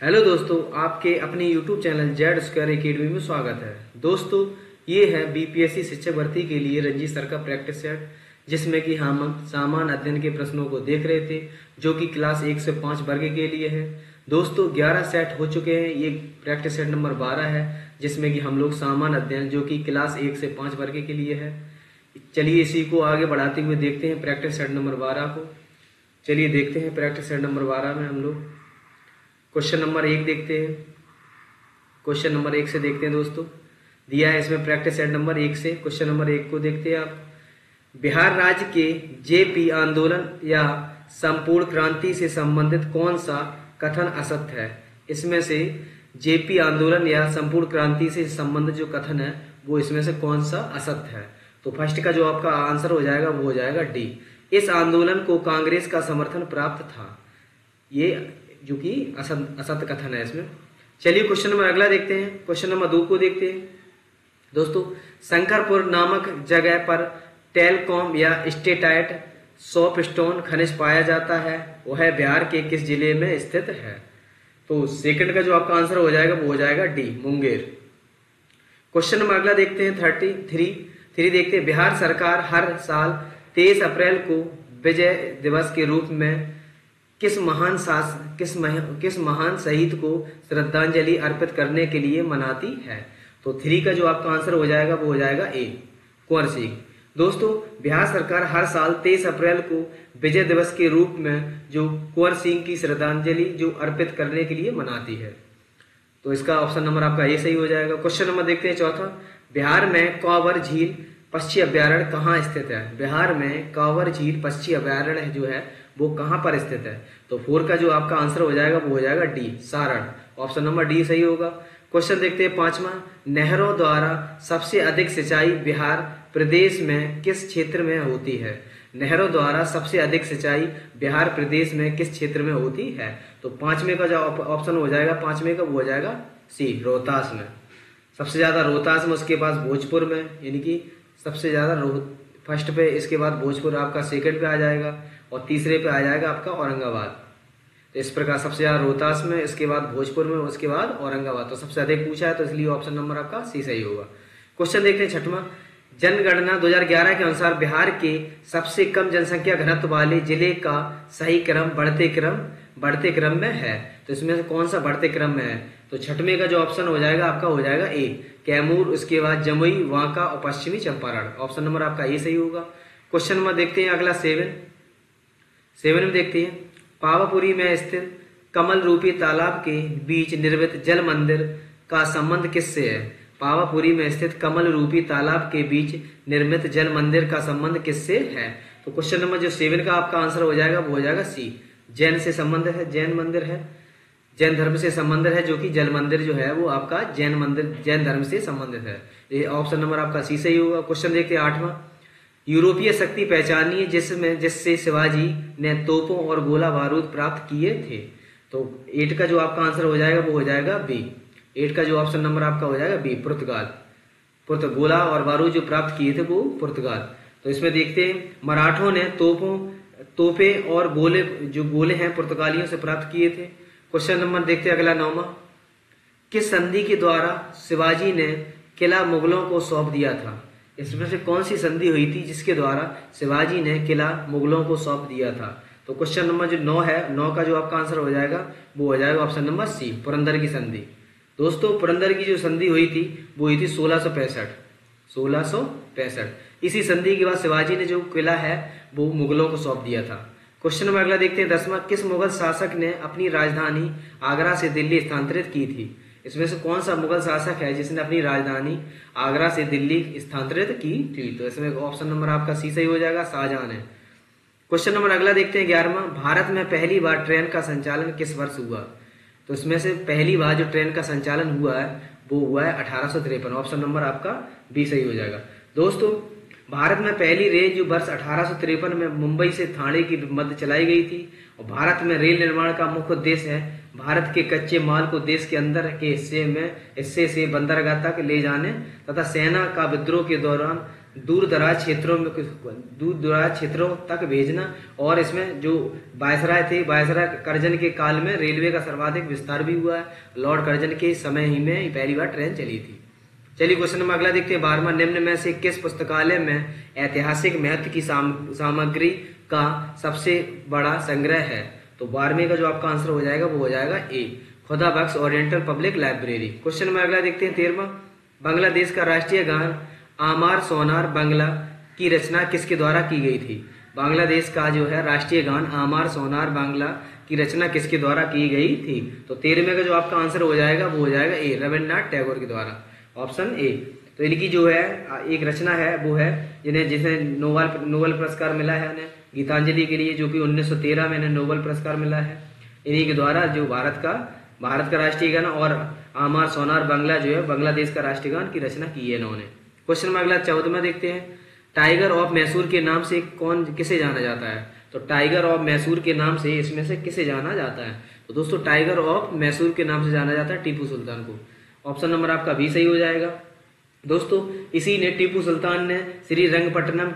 Hello दोस्तों, आपके अपने YouTube channel Z square academy में स्वागत है। दोस्तों, ये है बीपीएससी शिक्षक भर्ती के लिए रंजीत सर का प्रैक्टिस सेट, जिसमें कि हम सामान्य अध्ययन के प्रश्नों को देख रहे थे, जो कि क्लास 1 से 5 वर्ग के लिए है। दोस्तों, 11 सेट हो चुके हैं। ये प्रैक्टिस सेट नंबर 12 है, जिसमें कि हम लोग सामान्य अध्ययन जो कि क्लास 1 से 5 वर्ग के लिए है। चलिए इसी को आगे बढ़ाते हुए देखते हैं प्रैक्टिस सेट नंबर 12 को। चलिए देखते हैं प्रैक्टिस सेट नंबर 12 में हम लोग क्वेश्चन नंबर 1 देखते हैं। क्वेश्चन नंबर 1 से देखते हैं दोस्तों। दिया है इसमें प्रैक्टिस सेट नंबर 1 से। क्वेश्चन नंबर 1 को देखते हैं आप। बिहार राज्य के जेपी आंदोलन या संपूर्ण क्रांति से संबंधित कौन सा कथन असत्य है? इसमें से जेपी आंदोलन या संपूर्ण क्रांति से संबंधित जो कथन है वो इसमें से कौन सा असत्य है? तो फर्स्ट का जो आपका आंसर हो जाएगा वो हो जाएगा डी। इस आंदोलन को कांग्रेस का समर्थन प्राप्त था। ये जो कि असत्य कथन है इसमें। चलिए क्वेश्चन नंबर अगला देखते हैं। क्वेश्चन नंबर 2 को देखते हैं दोस्तों। शंकरपुर नामक जगह पर टेलकॉम या स्टेटाइट सोपस्टोन खनिज पाया जाता है। वह बिहार के किस जिले में स्थित है? तो सेकंड का जो आपका आंसर हो जाएगा वो हो जाएगा डी, मुंगेर। क्वेश्चन नंबर अगला देखते हैं 33 देखते हैं। बिहार सरकार हर साल 23 अप्रैल को विजय दिवस के रूप में किस महान शहीद को श्रद्धांजलि अर्पित करने के लिए मनाती है? तो 3 का जो आपका आंसर हो जाएगा वो हो जाएगा ए, कुंवर सिंह। दोस्तों, बिहार सरकार हर साल 23 अप्रैल को विजय दिवस के रूप में जो कुंवर सिंह की श्रद्धांजलि जो अर्पित करने के लिए मनाती है। तो इसका ऑप्शन नंबर आपका ए सही हो जाएगा। क्वेश्चन नंबर देखते हैं 4। बिहार में कांवर झील पक्षी अभ्यारण्य कहाँ स्थित है? बिहार में कांवर झील पक्षी अभ्यारण्य जो है वो कहाँ पर स्थित है? तो 4 का जो आपका आंसर हो जाएगा वो हो जाएगा D, Saran. Option number D सही होगा। क्वेश्चन देखते हैं 5वां। नहरों द्वारा सबसे अधिक सिंचाई बिहार प्रदेश में किस क्षेत्र में होती है? नहरों द्वारा सबसे अधिक सिंचाई बिहार प्रदेश में किस क्षेत्र में होती है? तो 5वें का जो ऑप्शन हो जाएगा 5वें का वो हो जाएगा सी, रोहतास में। सबसे ज्यादा रोहतास में, उसके पास भोजपुर में, यानी कि सबसे ज्यादा फर्स्ट पे, इसके बाद भोजपुर आपका सेकंड पे आ जाएगा और तीसरे पे आ जाएगा आपका औरंगाबाद। तो इस प्रकार सबसे ज्यादा रोहतास में, इसके बाद भोजपुर में, उसके बाद औरंगाबाद। तो सबसे अधिक पूछा है तो इसलिए ऑप्शन नंबर आपका सी सही होगा। क्वेश्चन देखते हैं 6वां। जनगणना 2011 के अनुसार बिहार के सबसे कम जनसंख्या घनत्व वाले जिले का सही क्रम बढ़ते क्रम में है। तो इसमें से कौन सा बढ़ते क्रम में है? तो 6वें का जो ऑप्शन हो जाएगा आपका हो जाएगा ए, कैमूर, उसके बाद जमुई, बांका और पश्चिमी चंपारण। ऑप्शन नंबर आपका ए सही होगा। क्वेश्चन नंबर देखते हैं अगला 7 में देखते हैं। पावापुरी में स्थित कमल रूपी तालाब के बीच निर्मित जल मंदिर का संबंध किससे है? पावापुरी में स्थित कमल रूपी तालाब के बीच निर्मित जल मंदिर का संबंध किससे है? तो क्वेश्चन नंबर जो 7 का आपका आंसर हो जाएगा वो हो जाएगा सी, जैन से संबंध है, जैन मंदिर है, जैन धर्म से संबंध है, जो कि जल मंदिर जो है वो आपका जैन धर्म से संबंधित है। ये ऑप्शन नंबर आपका सी सही होगा। क्वेश्चन देखते हैं 8वां। यूरोपीय शक्ति पहचानिए जिससे शिवाजी ने तोपों और गोला बारूद प्राप्त किए थे। तो 8 का जो आपका आंसर हो जाएगा वो हो जाएगा बी। 8 का जो ऑप्शन नंबर आपका हो जाएगा बी, पुर्तगाल। गोला और बारूद जो प्राप्त किए थे वो पुर्तगाल। तो इसमें देखते हैं मराठों ने तोपे और गोले हैं पुर्तगालियों से प्राप्त किए थे। क्वेश्चन नंबर देखते हैं अगला 9वां। किस संधि के द्वारा शिवाजी ने किला मुगलों को सौंप दिया था? इसमें से कौन सी संधि हुई थी जिसके द्वारा शिवाजी ने किला मुगलों को सौंप दिया था? तो क्वेश्चन नंबर जो 9 है, 9 का जो आपका आंसर हो जाएगा वो हो जाएगा ऑप्शन नंबर सी, पुरंदर की संधि। दोस्तों, पुरंदर की जो संधि हुई थी वो हुई थी 1665। इसी संधि के बाद शिवाजी ने जो किला है वो मुगलों को सौंप दिया था। क्वेश्चन नंबर अगला देखते हैं 10वां। किस मुगल शासक ने अपनी राजधानी आगरा से दिल्ली स्थानांतरित की थी? इसमें से कौन सा मुगल शासक है जिसने अपनी राजधानी आगरा से दिल्ली स्थानांतरित की थी? तो इसमें ऑप्शन नंबर आपका सी सही हो जाएगा, शाहजहां है। क्वेश्चन नंबर अगला देखते हैं 11वां। भारत में पहली बार ट्रेन का संचालन किस वर्ष हुआ? तो इसमें से पहली बार जो ट्रेन का संचालन हुआ है वो हुआ है 1853। ऑप्शन नंबर आपका बी सही हो जाएगा। दोस्तों, भारत में पहली रेल जो वर्ष 1853 में मुंबई से ठाणे की मध्य चलाई गई थी। और भारत में रेल निर्माण का मुख्य उद्देश्य है भारत के कच्चे माल को देश के अंदर के हिस्से से बंदरगाह तक ले जाने तथा सेना का विद्रोह के दौरान दूर दराज क्षेत्रों तक भेजना, और इसमें जो वायसराय थे, वायसराय कर्जन के काल में रेलवे का सर्वाधिक विस्तार भी हुआ है। लॉर्ड कर्जन के समय ही में पहली बार ट्रेन चली थी। चलिए क्वेश्चन नंबर अगला देखते हैं। 12वां, निम्न में से किस पुस्तकालय में ऐतिहासिक महत्व की सामग्री का सबसे बड़ा संग्रह है? तो 12वें का जो आपका आंसर हो जाएगा वो हो जाएगा A, Khuda Bakhsh oriental public library. Question number अगला देखते हैं। 13वां, बांग्लादेश का राष्ट्रीय गान आमार सोनार बांग्ला की रचना किसके द्वारा की गई थी? बांग्लादेश का जो है राष्ट्रीय गान आमार सोनार बांग्ला की रचना किसके द्वारा की गई थी? तो 13वें का जो आपका आंसर हो जाएगा वो हो जाएगा ए, रविन्द्रनाथ टैगोर के द्वारा, ऑप्शन ए। तो इनकी जो है एक रचना है वो है जिसे नोबेल पुरस्कार मिला है उन्हें, गीतांजलि के लिए, जो कि 1913 में इन्हें नोबेल पुरस्कार मिला है। इन्हीं के द्वारा जो भारत का राष्ट्रीय गान और आमार सोनार बांग्ला जो है बांग्लादेश का राष्ट्रीय गान की रचना की है इन्होंने। क्वेश्चन में अगला 14वां देखते हैं। टाइगर ऑफ मैसूर के नाम से किसे जाना जाता है? तो टाइगर ऑफ मैसूर के नाम से इसमें से किसे जाना जाता है? तो दोस्तों टाइगर ऑफ मैसूर के नाम से जाना जाता है टीपू सुल्तान को। ऑप्शन नंबर आपका भी सही हो जाएगा। दोस्तों इसी ने टीपू सुल्तान ने श्रीरंगपट्टनम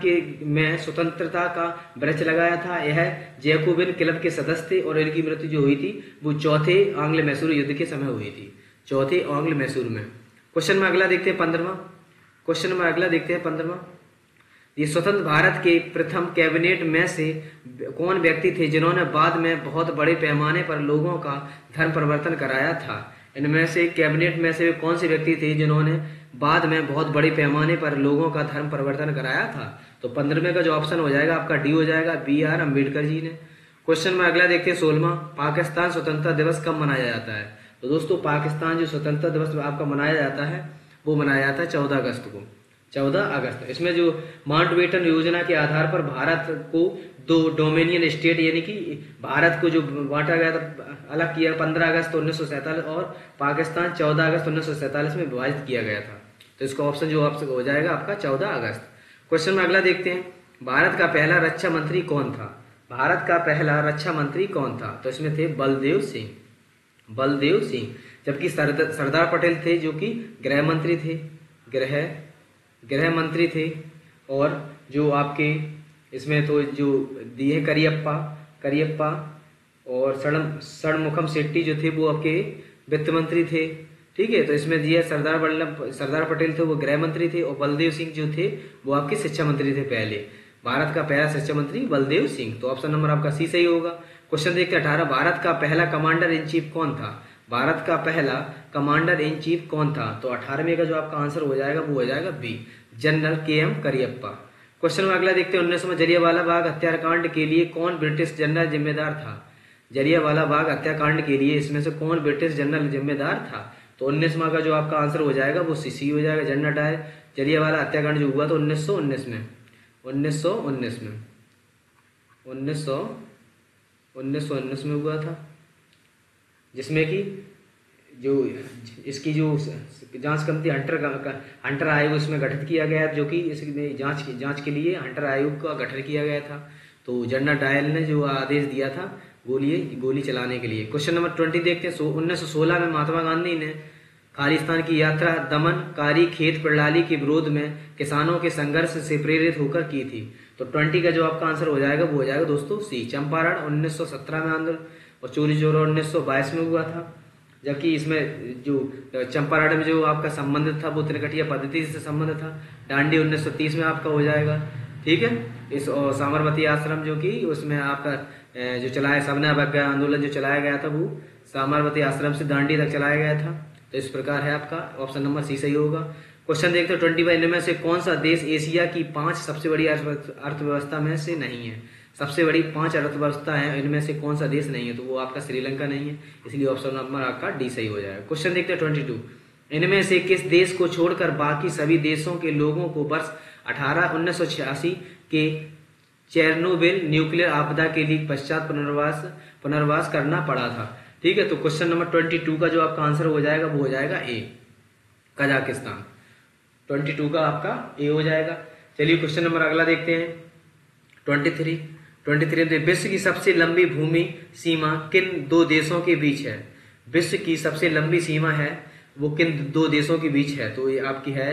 में स्वतंत्रता का वृक्ष लगाया था। यह जैकोबिन क्लब के सदस्य थे और इनकी मृत्यु जो हुई थी वो चौथे आंग्ल मैसूर युद्ध के समय हुई थी, चौथे आंग्ल मैसूर में। क्वेश्चन में अगला देखते हैं 15वां। क्वेश्चन में अगला देखते हैं 15वां। ये स्वतंत्र भारत के प्रथम कैबिनेट में से कौन व्यक्ति थे जिन्होंने बाद में बहुत बड़े पैमाने पर लोगों का धर्म परिवर्तन कराया था? इनमें से कैबिनेट में से कौन से व्यक्ति थे जिन्होंने बाद में बहुत बड़े पैमाने पर लोगों का धर्म परिवर्तन कराया था? तो 15वें का जो ऑप्शन हो जाएगा आपका डी हो जाएगा, BR अम्बेडकर जी ने। क्वेश्चन में अगला देखते हैं 16वां। पाकिस्तान स्वतंत्रता दिवस कब मनाया जाता है? तो दोस्तों पाकिस्तान जो स्वतंत्रता दिवस आपका मनाया जाता है वो मनाया जाता है 14 अगस्त को, 14 अगस्त। इसमें जो माउंटबेटन योजना के आधार पर भारत को 2 डोमिनियन स्टेट यानी कि भारत को जो बांटा गया था, अलग किया 15 अगस्त 1947 और पाकिस्तान 14 अगस्त 1947 में विभाजित किया गया था। तो इसका ऑप्शन जो आपसे हो जाएगा आपका 14 अगस्त। क्वेश्चन में अगला देखते हैं। भारत का पहला रक्षा मंत्री कौन था? भारत का पहला रक्षा मंत्री कौन था? तो इसमें थे बलदेव सिंह, बलदेव सिंह। जबकि सरदार पटेल थे जो कि गृह मंत्री थे, गृह मंत्री थे। और जो आपके इसमें तो जो दिए करियप्पा और षणमुखम शेट्टी जो थे वो आपके वित्त मंत्री थे। ठीक है, तो इसमें दिए सरदार पटेल थे वो गृह मंत्री थे और बलदेव सिंह जो थे वो आपके शिक्षा मंत्री थे। पहले भारत का पहला शिक्षा मंत्री बलदेव सिंह। तो ऑप्शन नंबर आपका सी सही होगा। क्वेश्चन देखते हैं 18। भारत का पहला कमांडर इन चीफ कौन था? भारत का पहला कमांडर इन चीफ कौन था? तो 18वें का जो आपका आंसर हो जाएगा वो हो जाएगा B, general KM Cariappa. Question में अगला देखते हैं 19वें। जलियांवाला बाग हत्याकांड के लिए कौन ब्रिटिश जनरल जिम्मेदार था? जलियांवाला बाग हत्याकांड के लिए इसमें से कौन ब्रिटिश जनरल जिम्मेदार था? तो 19वां का जो आपका आंसर हो जाएगा वो सी हो जाएगा, जनरल डायर। जलियांवाला हत्याकांड जो हुआ था 1919 में 1919 में हुआ था, जिसमें कि जो इसकी जो जांच कमेटी हंटर आयोग इसमें गठित किया गया, जो कि इसमें जांच के लिए हंटर आयोग का गठन किया गया था। तो जनरल डायल ने जो आदेश दिया था गोली चलाने के लिए। क्वेश्चन नंबर 20 देखते हैं। 1916 में महात्मा गांधी ने खालिस्तान की यात्रा दमनकारी खेत प्रणाली के विरोध में किसानों के संघर्ष से प्रेरित होकर की थी। तो 20 का जो आपका आंसर हो जाएगा वो हो जाएगा दोस्तों सी, चंपारण 1917 में आंदोलन और चोरी चोरा 1922 में हुआ था। जबकि इसमें जो चंपारण में जो आपका संबंध था वो त्रिकटिया पद्धति से संबंध था। डांडी 1930 में आपका हो जाएगा। ठीक है, इस साबरमती आश्रम जो कि उसमें आपका जो चलाया सबने अवज्ञा आंदोलन जो चलाया गया था वो साबरमती आश्रम से दांडी तक चलाया गया था। तो इस प्रकार है आपका ऑप्शन नंबर सी सही होगा। क्वेश्चन देखते हैं 21। इनमें से कौन सा देश एशिया की 5 सबसे बड़ी अर्थव्यवस्था में से नहीं है? सबसे बड़ी 5 अर्थव्यवस्था है, इनमें से कौन सा देश नहीं है? तो वो आपका श्रीलंका नहीं है, इसलिए ऑप्शन नंबर आपका डी सही हो जाएगा। क्वेश्चन देखते हैं 22। इनमें से किस देश को छोड़कर बाकी सभी देशों के लोगों को वर्ष 1986 के चेरनोबिल न्यूक्लियर आपदा के लिए पश्चात पुनर्वास करना पड़ा था? ठीक है, तो क्वेश्चन नंबर 22 का जो आपका आंसर हो जाएगा वो हो जाएगा ए, कजाकिस्तान। 22 का आपका ए हो जाएगा। चलिए क्वेश्चन नंबर अगला देखते हैं 23। विश्व की सबसे लंबी भूमि सीमा किन 2 देशों के बीच है? विश्व की सबसे लंबी सीमा है वो किन 2 देशों के बीच है? तो ये आपकी है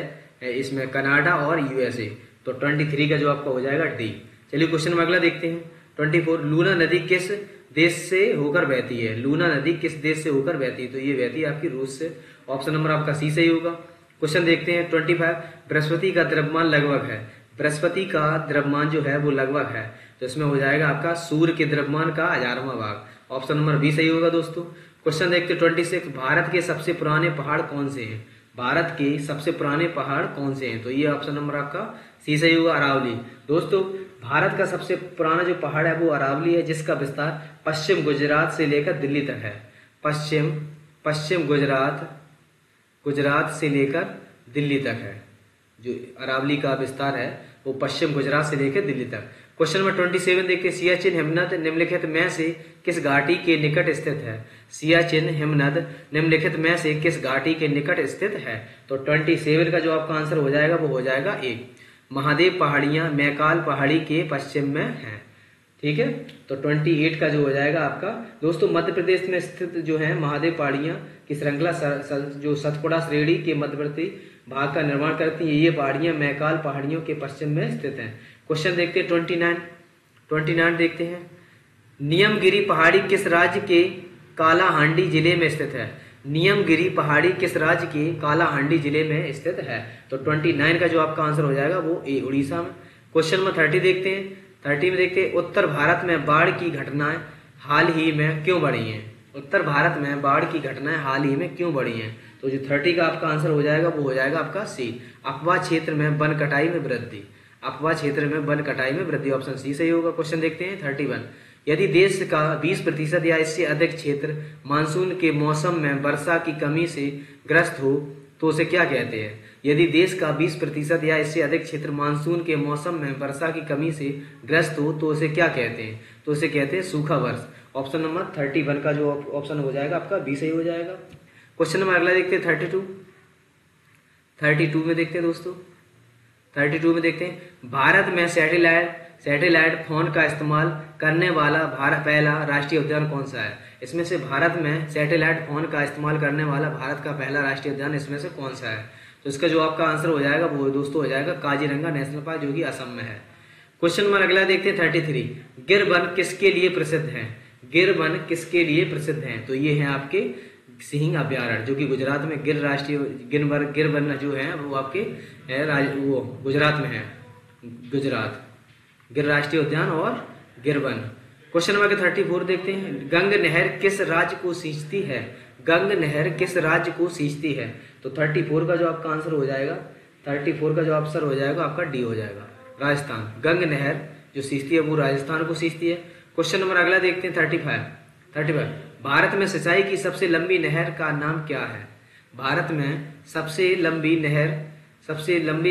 इसमें कनाडा और USA। तो 23 का जो आपका हो जाएगा डी। चलिए क्वेश्चन में अगला देखते हैं 24। लूना नदी किस देश से होकर बहती है? लूना नदी किस देश से होकर बहती है? तो ये बहती है आपकी रूस से। ऑप्शन नंबर आपका सी सही होगा। क्वेश्चन देखते हैं 25। बृहस्पति का द्रव्यमान लगभग है। बृहस्पति का द्रव्यमान जो है वो लगभग है, तो इसमें हो जाएगा आपका सूर्य के द्रव्यमान का 1000वां भाग। ऑप्शन नंबर बी सही होगा दोस्तों। क्वेश्चन देखते हैं 26। भारत के सबसे पुराने पहाड़ कौन से हैं? भारत के सबसे पुराने पहाड़ कौन से हैं? तो ये ऑप्शन नंबर आपका सी सही होगा, अरावली। दोस्तों भारत का सबसे पुराना जो पहाड़ है वो अरावली है, जिसका विस्तार पश्चिम गुजरात से लेकर दिल्ली तक है। पश्चिम गुजरात से लेकर दिल्ली तक है। जो अरावली का विस्तार है वो पश्चिम गुजरात से लेकर दिल्ली तक। क्वेश्चन नंबर 27 देखिए। सियाचिन हिमनद निम्नलिखित में से किस घाटी के निकट स्थित है? सियाचिन हिमनद निम्नलिखित में से किस घाटी के निकट स्थित है? तो 27 का जो आपका आंसर हो जाएगा वो हो जाएगा ए। महादेव पहाड़ियां मैकाल पहाड़ी के पश्चिम में है। ठीक है, तो 28 का जो हो जाएगा आपका दोस्तों मध्य प्रदेश में स्थित जो है महादेव पहाड़ियां की श्रृंखला जो सतपुड़ा श्रेणी के मध्यवर्ती भाग का निर्माण करती है। ये पहाड़ियां मैकाल पहाड़ियों के पश्चिम में स्थित हैं। क्वेश्चन देखते हैं 29 देखते हैं। नियमगिरी पहाड़ी किस राज्य के कालाहांडी जिले में स्थित है? नियमगिरी पहाड़ी किस राज्य के कालाहांडी जिले में स्थित है? तो 29 का जो आपका आंसर हो जाएगा वो ए, उड़ीसा में। क्वेश्चन नंबर 30 देखते हैं। 30 में देखते हैं उत्तर भारत में बाढ़ की घटनाएं हाल ही में क्यों बढ़ी हैं? उत्तर भारत में बाढ़ की घटनाएं हाल ही में क्यों बढ़ी हैं? तो जो 30 का आपका आंसर हो जाएगा वो हो जाएगा आपका सी, अफवाह क्षेत्र में वन कटाई में वृद्धि। अफवाह क्षेत्र में वन कटाई में वृद्धि, ऑप्शन सी सही होगा। क्वेश्चन देखते हैं 31। यदि देश का 20% या इससे अधिक क्षेत्र मानसून के मौसम में वर्षा की कमी से ग्रस्त हो तो उसे क्या कहते हैं? यदि देश का 20% या इससे अधिक क्षेत्र मानसून के मौसम में वर्षा की कमी से ग्रस्त हो तो उसे क्या कहते हैं? तो उसे कहते हैं सूखा वर्ष। ऑप्शन नंबर 31 का जो ऑप्शन हो जाएगा आपका बी सही हो जाएगा। क्वेश्चन नंबर अगला देखते हैं 32 में देखते हैं दोस्तों। 32 में देखते हैं भारत में सैटेलाइट फोन का इस्तेमाल करने वाला पहला राष्ट्रीय उद्यान कौन सा है? इसमें से भारत में सैटेलाइट फोन का इस्तेमाल करने वाला भारत का पहला राष्ट्रीय उद्यान इसमें से कौन सा है? तो इसका जो आपका आंसर हो जाएगा वो दोस्तों हो जाएगा काजीरंगा नेशनल पार्क, जो कि असम में है। क्वेश्चन नंबर अगला देखते हैं 33। गिर वन किसके लिए प्रसिद्ध है? गिर वन किसके लिए प्रसिद्ध है? तो ये है आपके सिंह अभ्यारण्य, जो कि गुजरात में गिर वन जो है वो आपके वो गुजरात में है। गुजरात गिर राष्ट्रीय उद्यान और गिर वन। क्वेश्चन नंबर 34 देखते हैं। गंग नहर किस राज्य को सींचती है? गंग नहर किस राज्य को सींचती है? तो 34 का जो आपका आंसर हो जाएगा, 34 का जो आंसर हो जाएगा आपका डी हो जाएगा, राजस्थान। गंग नहर जो सींचती है वो राजस्थान को सींचती है। क्वेश्चन नंबर अगला देखते हैं 35। भारत में सिंचाई की सबसे लंबी नहर का नाम क्या है? भारत में सबसे लंबी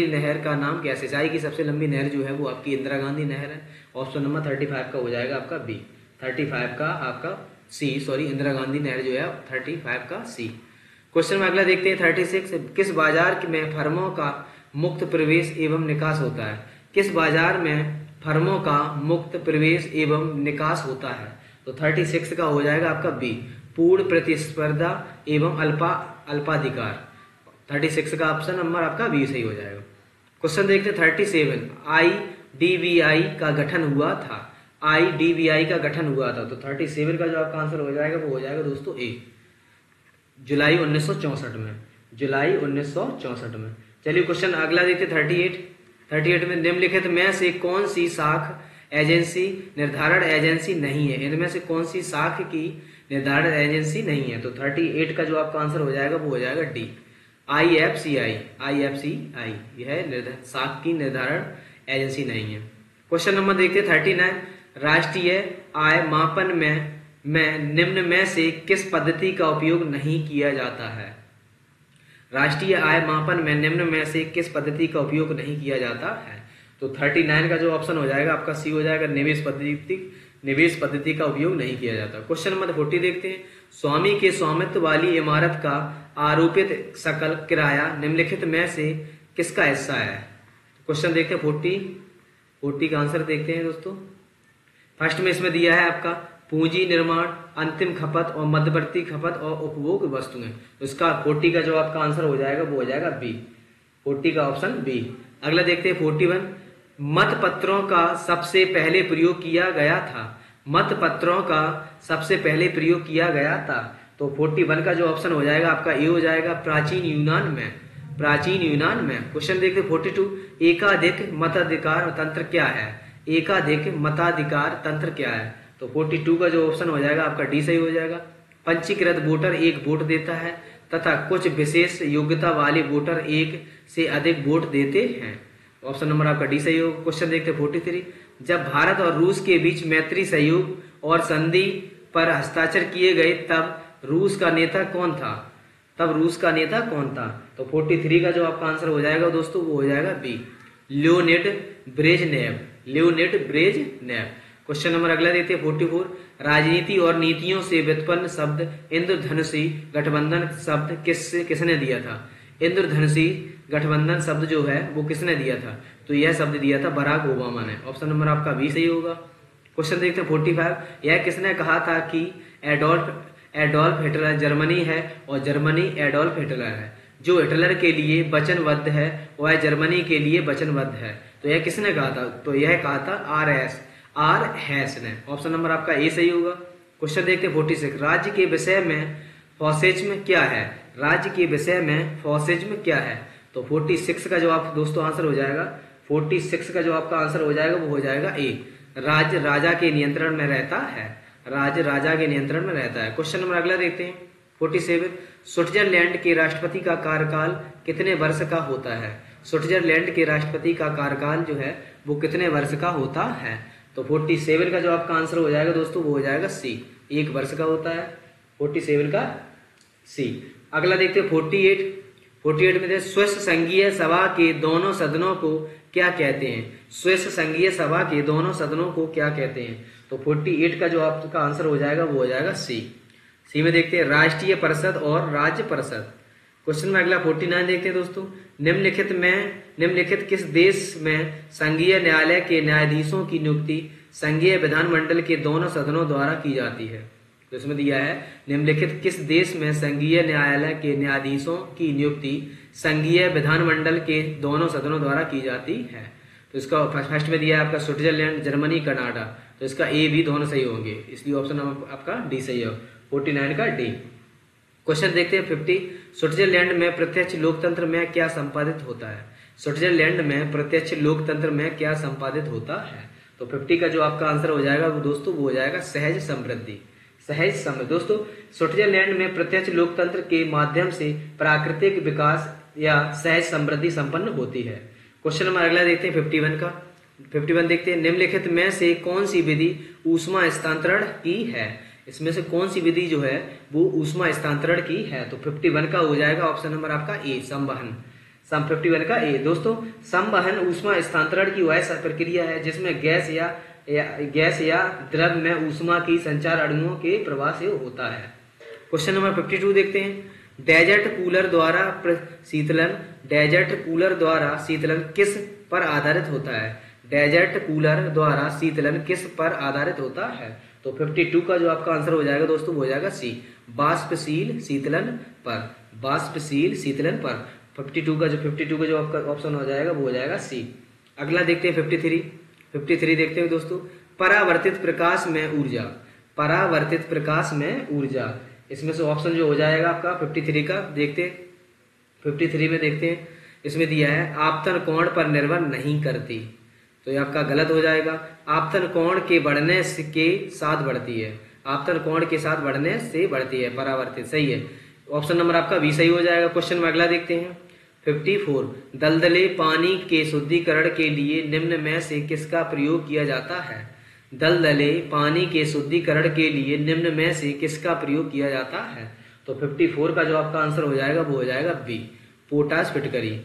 नहर का नाम क्या है? सिंचाई की सबसे लंबी नहर जो है वो आपकी इंदिरा गांधी नहर है। ऑप्शन नंबर 35 का हो जाएगा आपका बी, 35 का आपका सी, इंदिरा गांधी नहर जो है 35 का सी। क्वेश्चन में अगला देखते हैं 36। किस बाजार में फर्मों का मुक्त प्रवेश एवं निकास होता है? किस बाजार में फर्मों का मुक्त प्रवेश एवं निकास होता है? तो 36 का हो जाएगा आपका बी, पूर्ण प्रतिस्पर्धा एवं अल्पाधिकार। 36 का ऑप्शन नंबर आपका बी सही हो जाएगा। क्वेश्चन देखते हैं 37। IDBI का गठन हुआ था। IDBI का गठन हुआ था। तो 37 का जो आपका आंसर हो जाएगा वो हो जाएगा दोस्तों ए, जुलाई 1964 में। जुलाई 1964 में। चलिए क्वेश्चन अगला देखते 38 में निम्नलिखित में से कौन सी शाख एजेंसी निर्धारण एजेंसी नहीं है? इनमें से कौन सी शाख की निर्धारण एजेंसी नहीं है? तो 38 का जो आपका आंसर हो जाएगा वो हो जाएगा डी, IFCI यह शाख की निर्धारण एजेंसी नहीं है। क्वेश्चन नंबर देखते 39। राष्ट्रीय आय मापन में निम्न में से किस पद्धति का उपयोग नहीं किया जाता है? राष्ट्रीय आय मापन में निम्न में से किस पद्धति का उपयोग नहीं किया जाता है? तो 39 का जो ऑप्शन हो जाएगा आपका सी हो जाएगा, निवेश पद्धति का उपयोग नहीं किया जाता। क्वेश्चन नंबर 40 देखते हैं। स्वामी के स्वामित्व वाली इमारत का आरोपित सकल किराया निम्नलिखित में से किसका हिस्सा है? क्वेश्चन देखते हैं 40 का आंसर देखते हैं दोस्तों। फर्स्ट में इसमें दिया है आपका पूंजी निर्माण, अंतिम खपत और मध्यवर्ती खपत और उपभोग वस्तुएं। तो इसका 40 का जो आपका आंसर हो जाएगा वो हो जाएगा बी, 40 का ऑप्शन बी। अगला देखते हैं 41। मतपत्रों का सबसे पहले प्रयोग किया गया था? मतपत्रों का सबसे पहले प्रयोग किया गया था। तो 41 का जो ऑप्शन हो जाएगा आपका ए हो जाएगा, प्राचीन यूनान में। प्राचीन यूनान में। क्वेश्चन देखते 42, एकाधिक मताधिकार तंत्र क्या है? एकाधिक मताधिकार तंत्र क्या है? तो 42 का जो ऑप्शन हो जाएगा आपका डी सही हो जाएगा। पंजीकृत वोटर एक वोट देता है तथा कुछ विशेष योग्यता वाले वोटर एक से अधिक वोट देते हैं। ऑप्शन नंबर आपका डी सही होगा। क्वेश्चन देखते 43, जब भारत और रूस के बीच मैत्री सहयोग और संधि पर हस्ताक्षर किए गए तब रूस का नेता कौन था? तब रूस का नेता कौन था? तो 43 का जो आपका आंसर हो जाएगा दोस्तों वो हो जाएगा B, Leonid Brezhnev. Leonid Brezhnev. Question number अगला देते हैं 44, राजनीति और नीतियों से व्युत्पन्न शब्द इंद्रधनुषी गठबंधन शब्द किसने दिया था? इंद्रधनुषी गठबंधन शब्द जो है वो किसने दिया था? तो यह शब्द दिया था बराक ओबामा ने। ऑप्शन नंबर आपका बी सही होगा। क्वेश्चन देखते हैं 45, यह किसने कहा था कि एडोल्फ हिटलर जर्मनी है और जर्मनी एडोल्फ हिटलर है? जो हिटलर के लिए वचनबद्ध है वह जर्मनी के लिए वचनबद्ध है। तो यह किसने कहा था? तो यह कहा था आर हैस ने। ऑप्शन नंबर आपका ए सही होगा। क्वेश्चन देखते हैं 46, राज्य के विषय में फॉसिज्म क्या है? राज्य के विषय में फॉसिज्म क्या है? तो 46 का जो आप दोस्तों आंसर हो जाएगा, 46 का जो आपका आंसर हो जाएगा वो हो जाएगा ए, राज्य राजा के नियंत्रण में रहता है। राज्य राजा के नियंत्रण में रहता है। क्वेश्चन नंबर अगला देखते हैं 47, स्विट्जरलैंड के राष्ट्रपति का कार्यकाल कितने वर्ष का होता है? स्विट्जरलैंड के राष्ट्रपति का कार्यकाल जो है वो कितने वर्ष का होता है? तो 47 का जो आपका आंसर हो जाएगा दोस्तों वो हो जाएगा सी, 1 वर्ष का होता है। 47 का सी। अगला देखते हैं 48 में स्विस संघीय सभा के दोनों सदनों को क्या कहते हैं? स्विस संघीय सभा के दोनों सदनों को क्या कहते हैं? तो 48 का जो आपका आंसर हो जाएगा वो हो जाएगा सी में देखते हैं राष्ट्रीय परिषद और राज्य परिषद। क्वेश्चन में अगला 49 देखते हैं दोस्तों, निम्नलिखित किस देश में संघीय न्यायालय के न्यायाधीशों की नियुक्ति संघीय विधानमंडल के दोनों सदनों द्वारा की जाती है? तो इसमें दिया है निम्नलिखित किस देश में संघीय न्यायालय के न्यायाधीशों की नियुक्ति संघीय विधानमंडल के दोनों सदनों द्वारा की जाती है? तो इसका फर्स्ट में दिया है आपका स्विट्जरलैंड, जर्मनी, कनाडा। तो इसका ए बी दोनों सही होंगे, इसलिए ऑप्शन आपका डी सही है, 49 का डी। क्वेश्चन देखते हैं 50, स्विट्जरलैंड में प्रत्यक्ष लोकतंत्र में क्या संपादित होता है? स्विट्जरलैंड में प्रत्यक्ष लोकतंत्र में क्या संपादित होता है? तो 50 का जो आपका आंसर हो जाएगा वो दोस्तों वो हो जाएगा सहज समृद्धि। सहज समृद्धि। दोस्तों स्विट्जरलैंड में प्रत्यक्ष लोकतंत्र के माध्यम से प्राकृतिक विकास या सहज समृद्धि संपन्न होती है। क्वेश्चन नंबर अगला देखते हैं 51 का। 51 देखते हैं, निम्नलिखित में से कौन सी विधि ऊष्मा हस्तांतरण की है? इसमें से कौन सी विधि जो है वो ऊष्मा हस्तांतरण की है? तो 51 का हो जाएगा ऑप्शन नंबर आपका ए, संवहन। 51 का ए। दोस्तों संवहन ऊष्मा हस्तांतरण की वह प्रक्रिया है जिसमें गैस या द्रव में ऊष्मा की संचार अणुओं के प्रवाह से होता है। क्वेश्चन नंबर 52 देखते हैं, डेजर्ट कूलर द्वारा शीतलन किस पर आधारित होता है? डेजर्ट कूलर द्वारा शीतलन किस पर आधारित होता है? तो 52 का जो आपका आंसर हो जाएगा दोस्तों वो हो जाएगा सी, वाष्पशील शीतलन पर। वाष्पशील शीतलन पर 52 का जो आपका ऑप्शन हो जाएगा वो हो जाएगा सी। अगला देखते हैं 53 देखते हैं दोस्तों, परावर्तित प्रकाश में ऊर्जा। परावर्तित प्रकाश में ऊर्जा, इसमें से ऑप्शन जो हो जाएगा आपका 53 का देखते हैं। 53 में देखते हैं, इसमें दिया है आपतन कोण पर निर्भर नहीं करती। तो ये आपका गलत हो जाएगा। आपतन कोण के बढ़ने के साथ बढ़ती है। आपतन कोण के साथ बढ़ने से बढ़ती है परावर्तित। सही है, ऑप्शन नंबर आपका बी सही हो जाएगा। क्वेश्चन में अगला देखते हैं 54, दलदले पानी के शुद्धिकरण के लिए निम्न में से किसका प्रयोग किया जाता है? दलदले पानी के शुद्धिकरण के लिए निम्न में से किसका प्रयोग किया जाता है? तो 54 का जो आपका आंसर हो जाएगा वो हो जाएगा बी, पोटाश फिटकरी।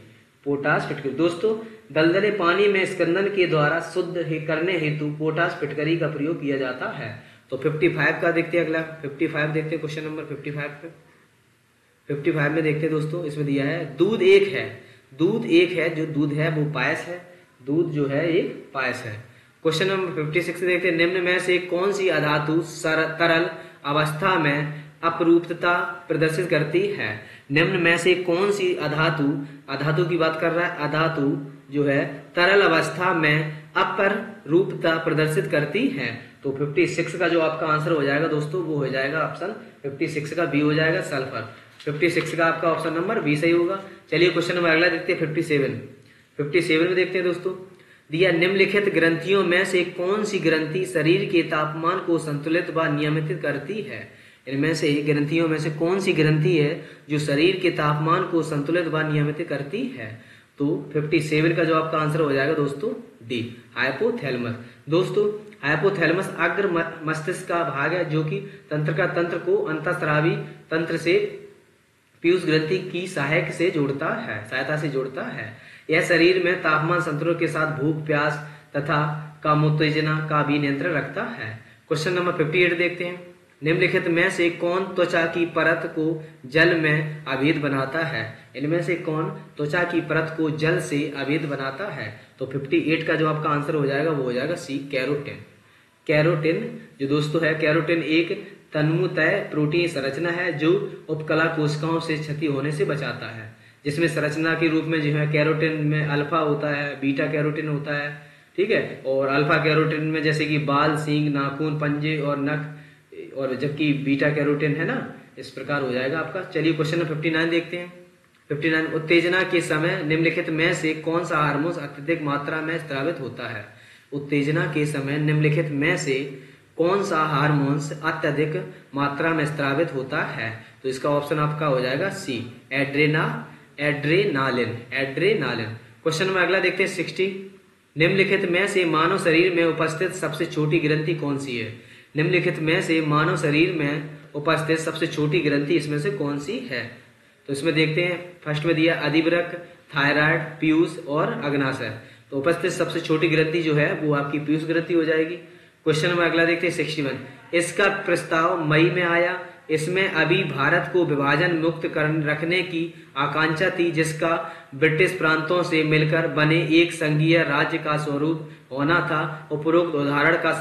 पोटाश फिटकरी। दोस्तों दलदले पानी में स्कंदन के द्वारा शुद्ध करने हेतु पोटाश फिटकरी का प्रयोग किया जाता है। तो 55 का देखते हैं अगला। 55 देखते हैं, क्वेश्चन नंबर 55 में देखते हैं दोस्तों, इसमें दिया है दूध एक है, जो दूध है वो पायस है। दूध जो है एक पायस है। क्वेश्चन नंबर 56 देखते हैं, निम्न में से कौन सी अधातु तरल अवस्था में अपरूपता प्रदर्शित करती है। निम्न में से कौन सी अधातु की बात कर रहा है, अधातु जो है तरल अवस्था में अपरूपता प्रदर्शित करती है। तो 56 का जो आपका आंसर हो जाएगा दोस्तों वो हो जाएगा ऑप्शन 56 का बी हो जाएगा, सल्फर। 56 का आपका ऑप्शन नंबर बी सही होगा। चलिए क्वेश्चन नंबर अगला देखते हैं 57 में देखते हैं दोस्तों, दिया निम्नलिखित ग्रंथियों में से कौन सी ग्रंथि शरीर के तापमान को संतुलित व नियमित करती है। इनमें से ग्रंथियों में से कौन सी ग्रंथि है जो शरीर के तापमान को संतुलित व नियमित करती है। तो 57 का जो आपका आंसर हो जाएगा दोस्तों डी, हाइपोथैलेमस। दोस्तों हाइपोथैलेमस अग्र मस्तिष्क का भाग है जो कि तंत्र को अंतःस्रावी तंत्र से पीयूष ग्रंथि की सहायता से जोड़ता है। यह शरीर में तापमान संतुलन के साथ भूख, प्यास तथा कामोत्तेजना का भी नियंत्रण रखता है। क्वेश्चन नंबर 58 देखते हैं, निम्नलिखित में से कौन त्वचा की परत को जल में अभेद बनाता है। इनमें से कौन त्वचा की परत को जल से अभेद बनाता है। तो 58 का जो आपका आंसर हो जाएगा वो हो जाएगा सी, कैरोटिन। कैरोटिन जो दोस्तों है, कैरोटिन एक तन्मूतय प्रोटीन संरचना है जो उपकला कोशिकाओं से क्षति होने से बचाता है, जिसमें संरचना के रूप में जो है कैरोटिन में अल्फा होता है, बीटा कैरोटिन होता है, ठीक है। और अल्फा कैरोटिन में जैसे कि बाल, सींग, नाखून, पंजे और नख, और जबकि बीटा कैरोटिन है ना, इस प्रकार हो जाएगा आपका। चलिए क्वेश्चन नंबर 59 देखते हैं। 59, उत्तेजना के समय निम्नलिखित में से कौन सा हार्मोन अत्यधिक मात्रा में स्रावित होता है। उत्तेजना के समय निम्नलिखित में से कौन सा हार्मोन अत्यधिक मात्रा में स्रावित होता है। तो इसका ऑप्शन आपका हो जाएगा सी, एड्रेनालिन। क्वेश्चन नंबर अगला देखते हैं 60, निम्नलिखित में से मानव शरीर में उपस्थित सबसे छोटी ग्रंथि कौन सी है। निम्नलिखित में से मानव शरीर में उपस्थित सबसे छोटी ग्रंथि इसमें से कौन सी है। तो इसमें देखते हैं, फर्स्ट में दिया अधिवृक्क, थायराइड, पीयूष और अग्नाशय। तो उपस्थित सबसे छोटी ग्रंथि जो है वो आपकी पीयूष ग्रंथि हो जाएगी। क्वेश्चन नंबर अगला देखते हैं 61, इसका प्रस्ताव मई में आया। इसमें अभी भारत को विभाजन मुक्त रखने की आकांक्षा थी, जिसका ब्रिटिश प्रांतों से मिलकर बने एक संघीय राज्य का स्वरूप होना था। उपरोक्त उदाहरण का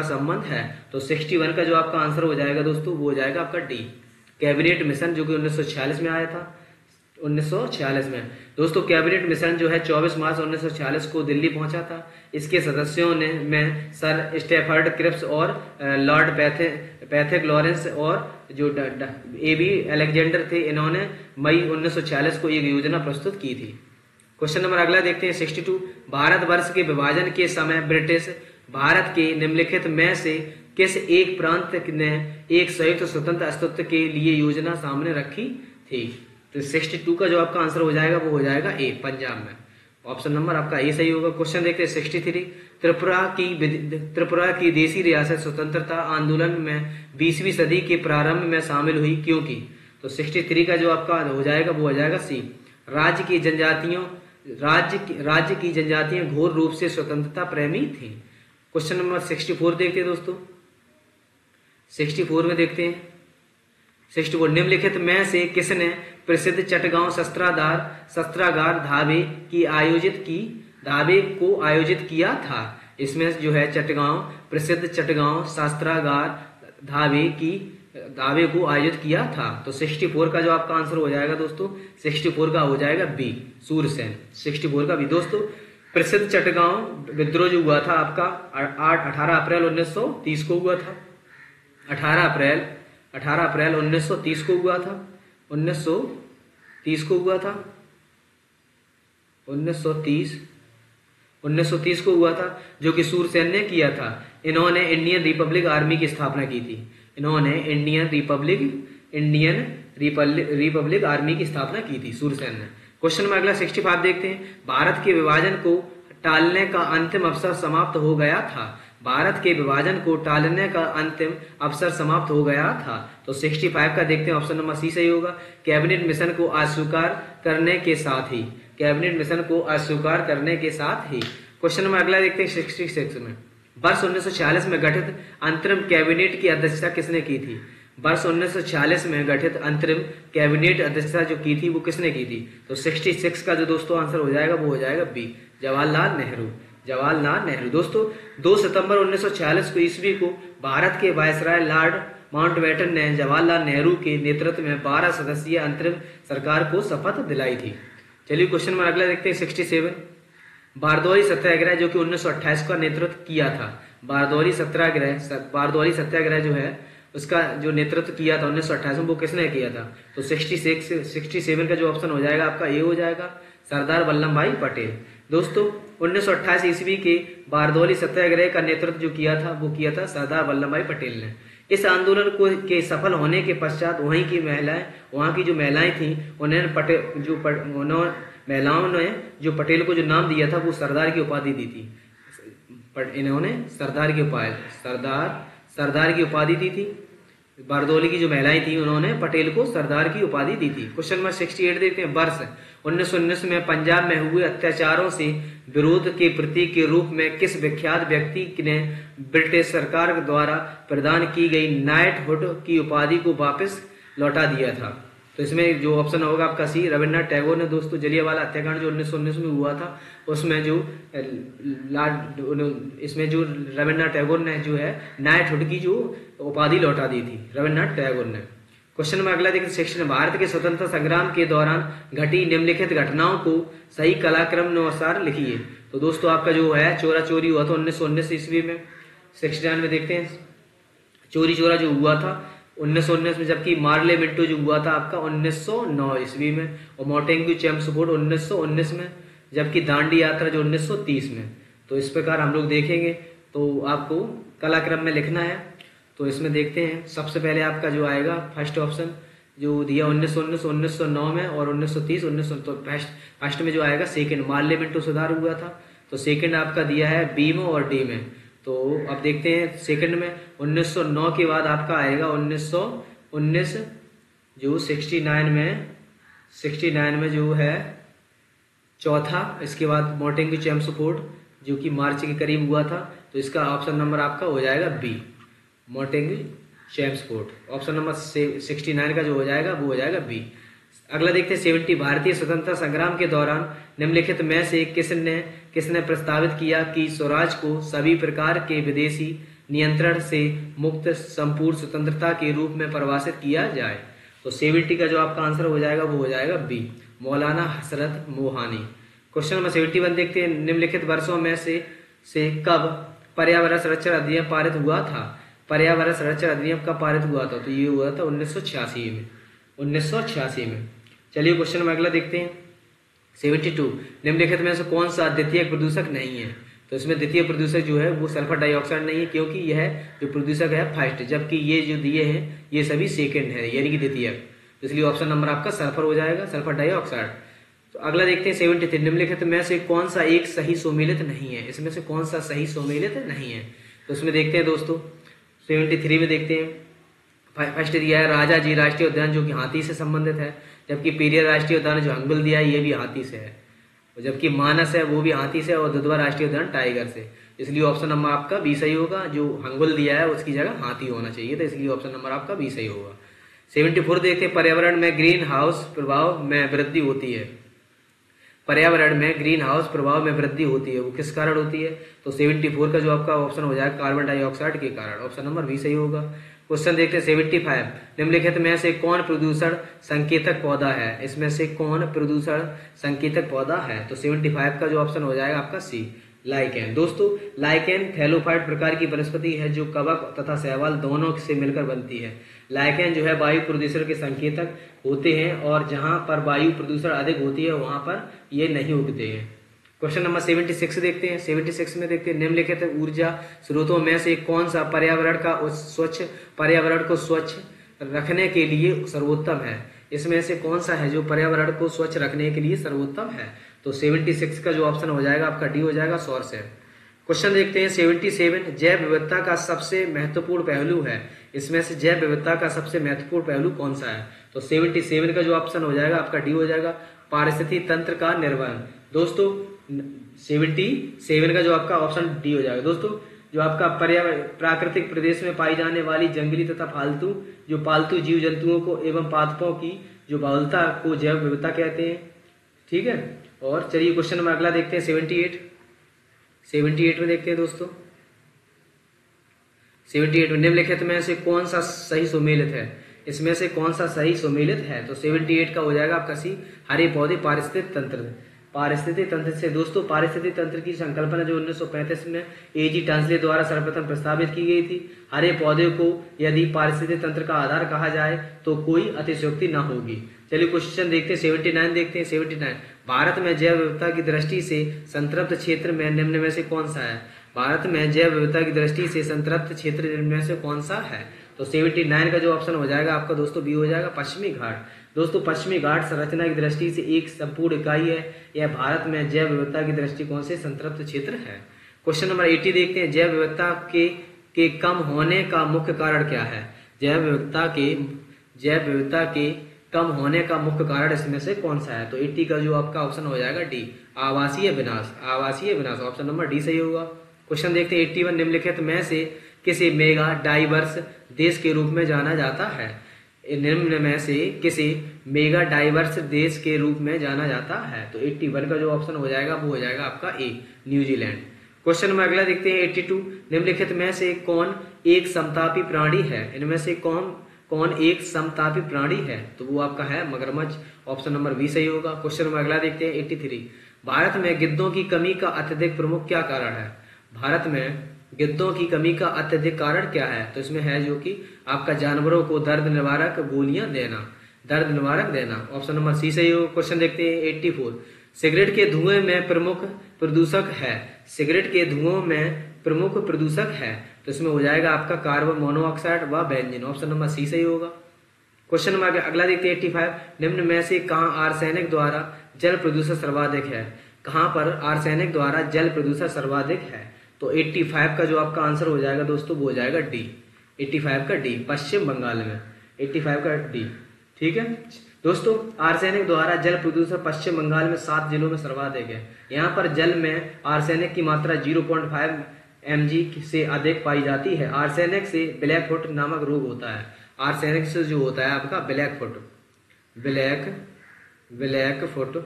संबंध है। तो 61 का जो आपका आंसर हो जाएगा दोस्तों वो हो जाएगा आपका डी, कैबिनेट मिशन, जो कि 1946 में आया था। 1946 में दोस्तों कैबिनेट मिशन जो है 24 मार्च 1946 को दिल्ली पहुंचा था। इसके सदस्यों में सर स्टेफर्ड क्रिप्स और लॉर्ड पैथिक लॉरेंस और जो AB अलेक्जेंडर थे, इन्होंने मई 1946 को एक योजना प्रस्तुत की थी। क्वेश्चन नंबर अगला देखते हैं 62, भारतवर्ष के विभाजन के समय ब्रिटिश भारत के निम्नलिखित में से किस एक प्रांत ने एक संयुक्त स्वतंत्र अस्तित्व के लिए योजना सामने रखी थी। तो 62 का जो आपका आंसर हो जाएगा वो हो जाएगा ए, पंजाब में। ऑप्शन नंबर आपका ए सही होगा। क्वेश्चन देखते हैं 63, त्रिपुरा की देशी रियासत स्वतंत्रता आंदोलन में 20वीं सदी के प्रारंभ में शामिल हुई क्योंकि। तो 63 का जो आपका हो जाएगा वो हो जाएगा सी, राज्य की जनजातियां घोर रूप से स्वतंत्रता प्रेमी थी। क्वेश्चन नंबर 64 देखते हैं दोस्तों। 64 में देखते हैं 64, निम्नलिखित में से किसने प्रसिद्ध चटगांव शस्त्रागार धाबे को आयोजित किया था। इसमें जो है प्रसिद्ध चटगांव शस्त्रागार धाबे को आयोजित किया था। तो 64 का जो आपका आंसर हो जाएगा दोस्तों 64 का हो जाएगा बी, सूरसेन। 64 का भी दोस्तों, प्रसिद्ध चटगांव विद्रोह जो हुआ था आपका 18 अप्रैल 1930 को हुआ था। 18 अप्रैल 1930 को हुआ था। 1930 को हुआ था, जो कि सूरसेन ने किया था। इन्होंने इंडियन रिपब्लिक आर्मी की स्थापना की थी। इंडियन रिपब्लिक आर्मी की स्थापना की थी सूरसेन ने। क्वेश्चन में अगला 65 देखते हैं, भारत के विभाजन को टालने का अंतिम अवसर समाप्त हो गया था। भारत के विभाजन को टालने का अंतिम अवसर समाप्त हो गया था। तो 65 का देखते हैं, ऑप्शन नंबर सी सही होगा, कैबिनेट मिशन को अस्वीकार करने के साथ ही। क्वेश्चन नंबर अगला देखते हैं 66 में, वर्ष 1946 में गठित अंतरिम कैबिनेट की अध्यक्षता किसने की थी। वर्ष 1946 में गठित अंतरिम कैबिनेट अध्यक्षता जो की थी वो किसने की थी। तो 66 का जो दोस्तों आंसर हो जाएगा वो हो जाएगा बी, जवाहरलाल नेहरू। दोस्तों 2 सितंबर 1946 को ईस्वी को भारत के वायसराय माउंटबेटन ने जवाहरलाल नेहरू के नेतृत्व में 12 सदस्यीय अंतरिम सरकार को शपथ दिलाई थी। चलिए क्वेश्चन नंबर अगला देखते हैं 67। बारदौली सत्याग्रह जो कि 1928 का नेतृत्व किया था, बारदौली सत्याग्रह जो है उसका जो नेतृत्व किया था 1928 में, वो किसने किया था? तो 67 का जो ऑप्शन हो जाएगा आपका ए हो जाएगा, सरदार वल्लभ भाई पटेल। दोस्तों 1928 ईस्वी के बारदौली सत्याग्रह का नेतृत्व जो किया था वो किया था सरदार वल्लभ भाई पटेल ने। इस आंदोलन को के सफल होने के पश्चात वहाँ की जो महिलाएं थी महिलाओं ने जो पटेल को जो नाम दिया था वो सरदार की उपाधि दी थी। इन्होंने सरदार की उपाधि दी थी। बारदौली की जो महिलाएं थी उन्होंने पटेल को सरदार की उपाधि दी थी। क्वेश्चन नंबर 68 देखते हैं। वर्ष 1919 में पंजाब में हुए अत्याचारों से विरोध के प्रतीक के रूप में किस विख्यात व्यक्ति ने ब्रिटिश सरकार द्वारा प्रदान की गई नाइटहुड की उपाधि को वापस लौटा दिया था? तो इसमें जो ऑप्शन होगा आपका सी, रविन्द्रनाथ टैगोर ने। दोस्तों जलियांवाला हत्याकांड जो 1919 में हुआ था उसमें जो रविन्द्रनाथ टैगोर ने जो है नाइटहुड की जो उपाधि लौटा दी थी, रविन्द्रनाथ टैगोर ने। क्वेश्चन नंबर अगला देखिए 67। भारत के स्वतंत्रता संग्राम के दौरान घटी निम्नलिखित घटनाओं को सही कालक्रम अनुसार लिखिए। तो दोस्तों आपका जो है चोरा चोरी हुआ था 1919 ईस्वी में। 69 में देखते हैं चोरी चोरा जो हुआ था 1919 में, जबकि मार्ले मिंटो जो हुआ था आपका 1909 ईस्वी में, और मोंटेग्यू चेम्सफोर्ड 1919 में, जबकि दांडी यात्रा जो 1930 में। तो इस प्रकार हम लोग देखेंगे तो आपको कलाक्रम में लिखना है। तो इसमें देखते हैं सबसे पहले आपका जो आएगा फर्स्ट ऑप्शन जो दिया 1919 1909 में और 1930 1900। तो फर्स्ट में जो आएगा सेकंड मार्ले मिंटो सुधार हुआ था, तो सेकंड आपका दिया है बी में और डी में। तो अब देखते हैं सेकंड में 1909 के बाद आपका आएगा 1919 जो 69 में जो है चौथा। इसके बाद मोंटेग्यू चेम्सफोर्ड जो कि मार्च के करीब हुआ था, तो इसका ऑप्शन नंबर आपका हो जाएगा B, Montagu Chelmsford. Option number 69 का जो हो जाएगा वो हो जाएगा बी। अगला देखते हैं 70। भारतीय स्वतंत्रता संग्राम के दौरान निम्नलिखित में से किसने प्रस्तावित किया कि स्वराज को सभी प्रकार के विदेशी नियंत्रण से मुक्त संपूर्ण स्वतंत्रता के रूप में परिभाषित किया जाए? तो 70 का जो आपका आंसर हो जाएगा वो हो जाएगा बी, मौलाना हसरत मोहानी। क्वेश्चन नंबर 71 देखते हैं। निम्नलिखित वर्षों में से कब पर्यावरण संरक्षण अधिनियम पारित हुआ था? पर्यावरण संरक्षण अधिनियम कब पारित हुआ था? तो ये हुआ था 1986 में। चलिए क्वेश्चन नंबर अगला देखते हैं 72। निम्नलिखित में से कौन सा द्वितीयक प्रदूषक नहीं है? तो इसमें द्वितीय प्रदूषक जो है वो सल्फर डाइऑक्साइड नहीं है, क्योंकि यह जो प्रदूषक है फर्स्ट, जबकि ये जो दिए हैं ये सभी सेकंड है, यानी कि द्वितीयक। इसलिए ऑप्शन नंबर आपका सल्फर हो जाएगा, सल्फर डाइऑक्साइड। तो अगला देखते हैं 73। निम्नलिखित में से कौन सा एक सही सुमेलित नहीं है? इसमें से कौन सा सही सुमेलित नहीं है? तो इसमें देखते हैं दोस्तों 73 में देखते हैं फर्स्ट दिया है राजा जी राष्ट्रीय उद्यान जो कि हाथी से संबंधित है, जबकि पेरियार राष्ट्रीय उद्यान जो हंगुल दिया है ये भी हाथी से है, जबकि मानस है वो भी हाथी से, और दुधवा राष्ट्रीय उद्यान टाइगर से। इसलिए ऑप्शन नंबर आपका बी सही होगा। जो हंगुल दिया है उसकी जगह हाथी होना चाहिए था, इसलिए ऑप्शन नंबर आपका बी सही होगा। 74 देखते हैं। पर्यावरण में ग्रीन हाउस प्रभाव में वृद्धि होती है। पर्यावरण में ग्रीन हाउस प्रभाव में वृद्धि होती है, वो किस कारण होती है? तो 74 का जो आपका ऑप्शन हो जाएगा कार्बन डाइऑक्साइड के कारण, ऑप्शन नंबर बी सही होगा। क्वेश्चन देखते हैं 75। निम्नलिखित में से कौन प्रदूषण संकेतक पौधा है? इसमें से कौन प्रदूषण संकेतक पौधा है? तो 75 का जो ऑप्शन हो जाएगा आपका सी, लाइकेन। दोस्तों लाइकेन थैलोफाइट प्रकार की वनस्पति है जो कवक तथा शैवाल दोनों से मिलकर बनती है। लाइकेन जो है वायु प्रदूषण के संकेतक होते हैं, और जहां पर वायु प्रदूषण अधिक होती है वहां पर ये नहीं उगते हैं। क्वेश्चन नंबर 76 देखते हैं। 76 में देखते हैं निम्नलिखित ऊर्जा स्रोतों में से कौन सा पर्यावरण को स्वच्छ रखने के लिए सर्वोत्तम है? इसमें से कौन सा है जो पर्यावरण को स्वच्छ रखने के लिए सर्वोत्तम है? तो 76 का जो ऑप्शन हो जाएगा आपका डी हो जाएगा, सोर्स है। क्वेश्चन देखते हैं 77। जैव विविधता का सबसे महत्वपूर्ण पहलू है, इसमें से जैव विविधता का सबसे महत्वपूर्ण पहलू कौन सा है? तो 77 का जो ऑप्शन हो जाएगा आपका डी हो जाएगा, पारिस्थितिकी तंत्र का निर्वहन। दोस्तों 77 का जो आपका ऑप्शन डी हो जाएगा। दोस्तों जो आपका प्राकृतिक प्रदेश में पाई जाने वाली जंगली तथा पालतू जीव जंतुओं को एवं पादपों की जो बहुलता को जैव विविधता कहते हैं। ठीक है, और चलिए क्वेश्चन नंबर अगला देखते हैं 78 में देखते हैं दोस्तों 78 में निम्नलिखित में से कौन सा सही सुमेलित है, इसमें से कौन सा सही सुमेलित है, तो 78 का हो जाएगा आपका सी, हरे पौधे पारिस्थितिक तंत्र। पारिस्थितिक तंत्र से दोस्तों पारिस्थितिक तंत्र की संकल्पना जो 1935 में एजी टांसले द्वारा सर्वप्रथम प्रस्तावित की गई थी। हरे पौधे को यदि पारिस्थितिक तंत्र का आधार कहा जाए तो कोई अतिशयोक्ति न होगी। चलिए क्वेश्चन देखते हैं 79 देखते हैं। 79 भारत में जैव विविधता की दृष्टि से संतृप्त क्षेत्र में निम्न में से कौन सा है। भारत में जैव विविधता की दृष्टि से संतृप्त क्षेत्र निम्न में से कौन सा है, तो 79 का जो ऑप्शन हो जाएगा आपका दोस्तों बी हो जाएगा पश्चिमी घाट। दोस्तों पश्चिमी घाट संरचना की दृष्टि से एक संपूर्ण इकाई है, यह भारत में जैव विविधता की दृष्टिकोण से संतृप्त क्षेत्र है। क्वेश्चन नंबर 80 देखते हैं जैव विविधता के कम होने का मुख्य कारण क्या है। जैव विविधता के कम होने का मुख्य कारण इसमें से कौन सा है, तो 80 का जो आपका ऑप्शन हो जाएगा डी, आवासीय विनाश। आवासीय विनाश ऑप्शन नंबर डी सही होगा। क्वेश्चन देखते हैं 81 निम्नलिखित में से किसे मेगा डाइवर्स देश के रूप में जाना जाता है। निम्न में से किसे मेगा डाइवर्स देश के रूप में जाना जाता है, तो 81 का जो ऑप्शन हो जाएगा वो हो जाएगा आपका ए, न्यूजीलैंड। क्वेश्चन में अगला देखते हैं 82 निम्नलिखित में से कौन एक समतापी प्राणी है। इनमें से कौन एक समतापी प्राणी है, तो वो आपका है मगरमच्छ। ऑप्शन नंबर बी सही होगा। क्वेश्चन में अगला देखते हैं 83 भारत में गिद्धों की कमी का अत्यधिक प्रमुख क्या कारण है। भारत में गिद्धों की कमी का अत्यधिक कारण क्या है, तो इसमें है जो कि आपका जानवरों को दर्द निवारक गोलियां देना, दर्द निवारक देना। ऑप्शन नंबर सी सही होगा। क्वेश्चन देखते हैं 84 सिगरेट के धुएं में प्रमुख प्रदूषक है। सिगरेट के धुओं में प्रमुख प्रदूषक है, तो इसमें हो जाएगा आपका कार्बन मोनोऑक्साइड व बेंजीन। ऑप्शन नंबर सी सही होगा। क्वेश्चन नंबर अगला देखते हैं 85 निम्न में से कहाँ आर्सेनिक द्वारा जल प्रदूषण सर्वाधिक है। कहाँ पर आर्सेनिक द्वारा जल प्रदूषण सर्वाधिक है, तो 85 का जो आपका आंसर हो जाएगा दोस्तों वो हो जाएगा डी, 85 का डी, पश्चिम बंगाल में 85 का डी। ठीक है दोस्तों, आर्सेनिक द्वारा जल प्रदूषण पश्चिम बंगाल में 7 जिलों में सर्वाधिक है। यहाँ पर जल में आर्सेनिक की मात्रा 0.5 mg से अधिक पाई जाती है। आर्सेनिक से ब्लैक फुट नामक रोग होता है। आर्सेनिक से जो होता है आपका ब्लैक फुट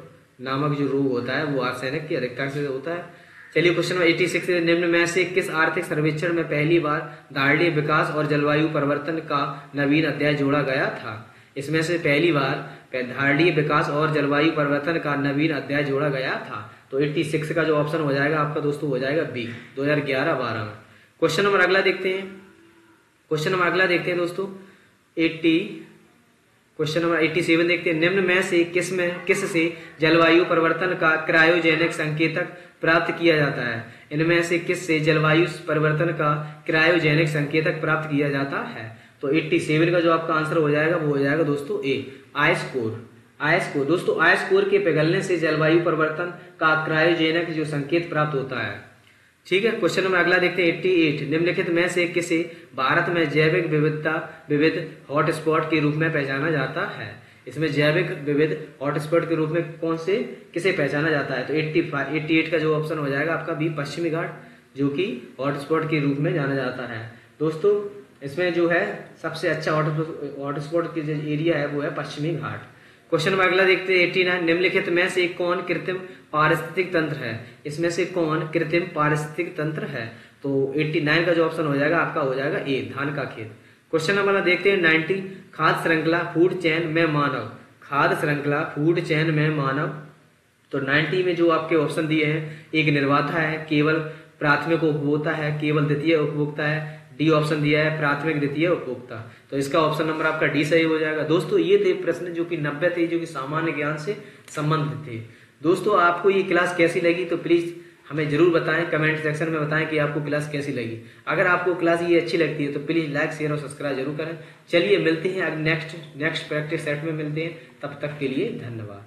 नामक जो रोग होता है वो आर्सेनिक की अधिकता से होता है। चलिए क्वेश्चन नंबर 86 निम्न में से किस आर्थिक सर्वेक्षण में पहली बार धारणीय विकास और जलवायु परिवर्तन का नवीन अध्याय जोड़ा गया था। इसमें से पहली बार धारणीय विकास और जलवायु परिवर्तन का नवीन अध्याय जोड़ा गया था, तो 86 का जो ऑप्शन हो जाएगा आपका दोस्तों हो जाएगा बी, 2011-12 में। क्वेश्चन नंबर अगला देखते हैं दोस्तों क्वेश्चन नंबर 87 देखते हैं निम्न में से किस से जलवायु परिवर्तन का क्रायोजेनिक संकेतक प्राप्त किया जाता है। इनमें से किस से जलवायु परिवर्तन का क्रायोजेनिक संकेतक प्राप्त किया जाता है, तो 87 का जो आपका आंसर हो जाएगा वो हो जाएगा दोस्तों ए, आयस्कोर। दोस्तों आयस्कोर के पिघलने से जलवायु परिवर्तन का क्रायोजेनिक जो संकेत प्राप्त होता है। ठीक है, क्वेश्चन नंबर अगला देखते हैं 88 निम्नलिखित में से किसे भारत में जैविक विविध हॉटस्पॉट के रूप में पहचाना जाता है। इसमें जैविक विविध हॉटस्पॉट के रूप में किसे पहचाना जाता है, तो 88 का जो ऑप्शन हो जाएगा आपका बी, पश्चिमी घाट, जो कि हॉटस्पॉट के रूप में जाना जाता है। दोस्तों इसमें जो है सबसे अच्छा हॉटस्पॉट की जो एरिया है वो है पश्चिमी घाट। क्वेश्चन नंबर अगला देखते हैं 89 निम्नलिखित में से कौन कृत्रिम पारिस्थितिक तंत्र है। इसमें से कौन कृत्रिम पारिस्थितिक तंत्र है, तो 89 का जो ऑप्शन हो जाएगा आपका हो जाएगा ए, धान का खेत। क्वेश्चन नंबर देखते हैं 90 खाद्य श्रृंखला फूड चेन में मानव। खाद्य श्रृंखला फूड चेन में मानव, तो 90 में जो आपके ऑप्शन दिए हैं, एक निर्माता है, केवल प्राथमिक उपभोक्ता है, केवल द्वितीय उपभोक्ता है, डी ऑप्शन दिया है प्राथमिक द्वितीय उपभोक्ता, तो इसका ऑप्शन नंबर आपका डी सही हो जाएगा। दोस्तों ये थे प्रश्न जो कि 90 थे, जो कि सामान्य ज्ञान से संबंधित थे। दोस्तों आपको ये क्लास कैसी लगी तो प्लीज हमें जरूर बताएं, कमेंट सेक्शन में बताएं कि आपको क्लास कैसी लगी। अगर आपको क्लास ये अच्छी लगती है तो प्लीज लाइक शेयर और सब्सक्राइब जरूर करें। चलिए मिलते हैं नेक्स्ट प्रैक्टिस सेट में मिलते हैं, तब तक के लिए धन्यवाद।